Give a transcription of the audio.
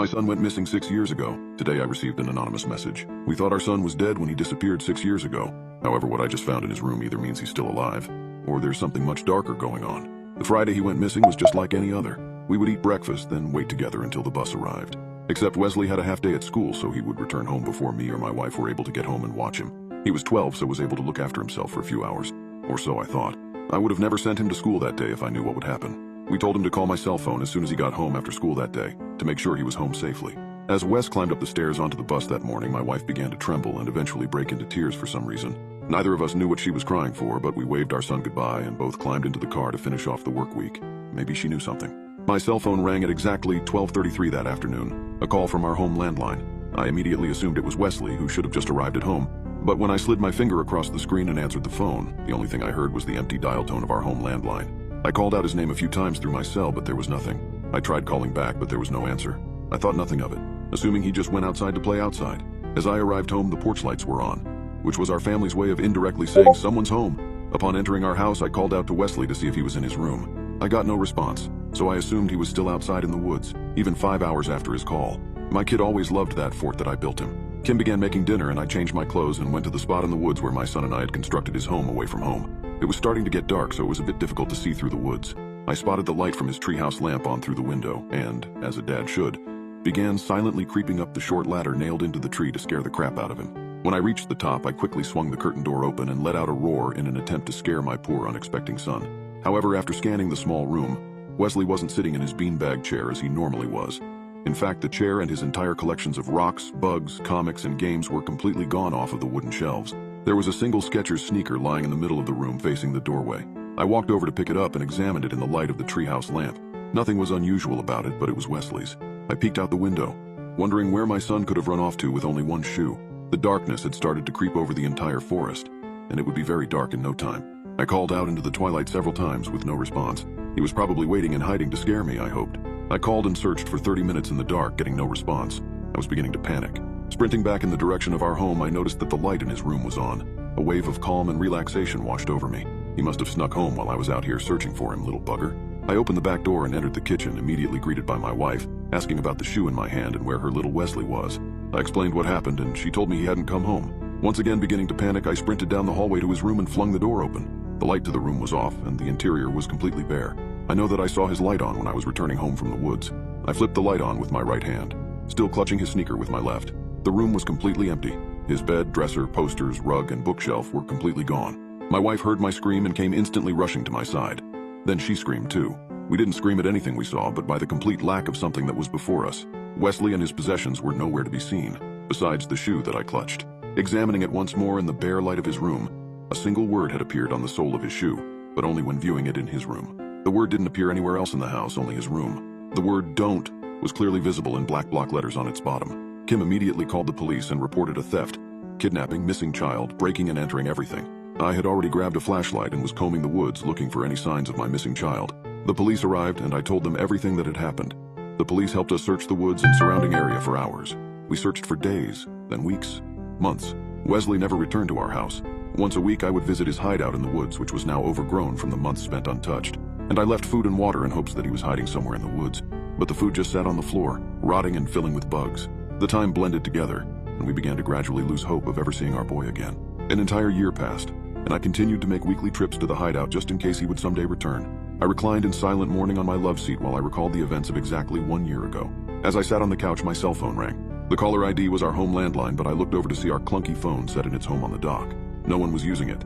My son went missing 6 years ago. Today I received an anonymous message. We thought our son was dead when he disappeared 6 years ago. However, what I just found in his room either means he's still alive, or there's something much darker going on. The Friday he went missing was just like any other. We would eat breakfast, then wait together until the bus arrived. Except Wesley had a half day at school, so he would return home before me or my wife were able to get home and watch him. He was 12, so was able to look after himself for a few hours. Or so I thought. I would have never sent him to school that day if I knew what would happen. We told him to call my cell phone as soon as he got home after school that day, to make sure he was home safely. As Wes climbed up the stairs onto the bus that morning, my wife began to tremble and eventually break into tears for some reason. Neither of us knew what she was crying for, but we waved our son goodbye and both climbed into the car to finish off the work week. Maybe she knew something. My cell phone rang at exactly 12:33 that afternoon, a call from our home landline. I immediately assumed it was Wesley, who should have just arrived at home. But when I slid my finger across the screen and answered the phone, the only thing I heard was the empty dial tone of our home landline. I called out his name a few times through my cell, but there was nothing. I tried calling back, but there was no answer. I thought nothing of it, assuming he just went outside to play outside. As I arrived home, the porch lights were on, which was our family's way of indirectly saying someone's home. Upon entering our house, I called out to Wesley to see if he was in his room. I got no response, so I assumed he was still outside in the woods, even 5 hours after his call. My kid always loved that fort that I built him. Kim began making dinner and I changed my clothes and went to the spot in the woods where my son and I had constructed his home away from home. It was starting to get dark, so it was a bit difficult to see through the woods. I spotted the light from his treehouse lamp on through the window and, as a dad should, began silently creeping up the short ladder nailed into the tree to scare the crap out of him. When I reached the top, I quickly swung the curtain door open and let out a roar in an attempt to scare my poor unexpecting son. However, after scanning the small room, Wesley wasn't sitting in his beanbag chair as he normally was. In fact, the chair and his entire collections of rocks, bugs, comics, and games were completely gone off of the wooden shelves. There was a single Skechers sneaker lying in the middle of the room facing the doorway. I walked over to pick it up and examined it in the light of the treehouse lamp. Nothing was unusual about it, but it was Wesley's. I peeked out the window, wondering where my son could have run off to with only one shoe. The darkness had started to creep over the entire forest, and it would be very dark in no time. I called out into the twilight several times with no response. He was probably waiting and hiding to scare me, I hoped. I called and searched for 30 minutes in the dark, getting no response. I was beginning to panic. Sprinting back in the direction of our home, I noticed that the light in his room was on. A wave of calm and relaxation washed over me. He must have snuck home while I was out here searching for him, little bugger. I opened the back door and entered the kitchen, immediately greeted by my wife, asking about the shoe in my hand and where her little Wesley was. I explained what happened, and she told me he hadn't come home. Once again beginning to panic, I sprinted down the hallway to his room and flung the door open. The light to the room was off, and the interior was completely bare. I know that I saw his light on when I was returning home from the woods. I flipped the light on with my right hand, still clutching his sneaker with my left. The room was completely empty. His bed, dresser, posters, rug, and bookshelf were completely gone. My wife heard my scream and came instantly rushing to my side. Then she screamed too. We didn't scream at anything we saw, but by the complete lack of something that was before us. Wesley and his possessions were nowhere to be seen, besides the shoe that I clutched. Examining it once more in the bare light of his room, a single word had appeared on the sole of his shoe, but only when viewing it in his room. The word didn't appear anywhere else in the house, only his room. The word "don't" was clearly visible in black block letters on its bottom. Kim immediately called the police and reported a theft, kidnapping, missing child, breaking and entering everything. I had already grabbed a flashlight and was combing the woods looking for any signs of my missing child. The police arrived and I told them everything that had happened. The police helped us search the woods and surrounding area for hours. We searched for days, then weeks, months. Wesley never returned to our house. Once a week I would visit his hideout in the woods, which was now overgrown from the months spent untouched. And I left food and water in hopes that he was hiding somewhere in the woods. But the food just sat on the floor, rotting and filling with bugs. The time blended together, and we began to gradually lose hope of ever seeing our boy again. An entire year passed, and I continued to make weekly trips to the hideout just in case he would someday return. I reclined in silent mourning on my love seat while I recalled the events of exactly 1 year ago. As I sat on the couch, my cell phone rang. The caller ID was our home landline, but I looked over to see our clunky phone set in its home on the dock. No one was using it.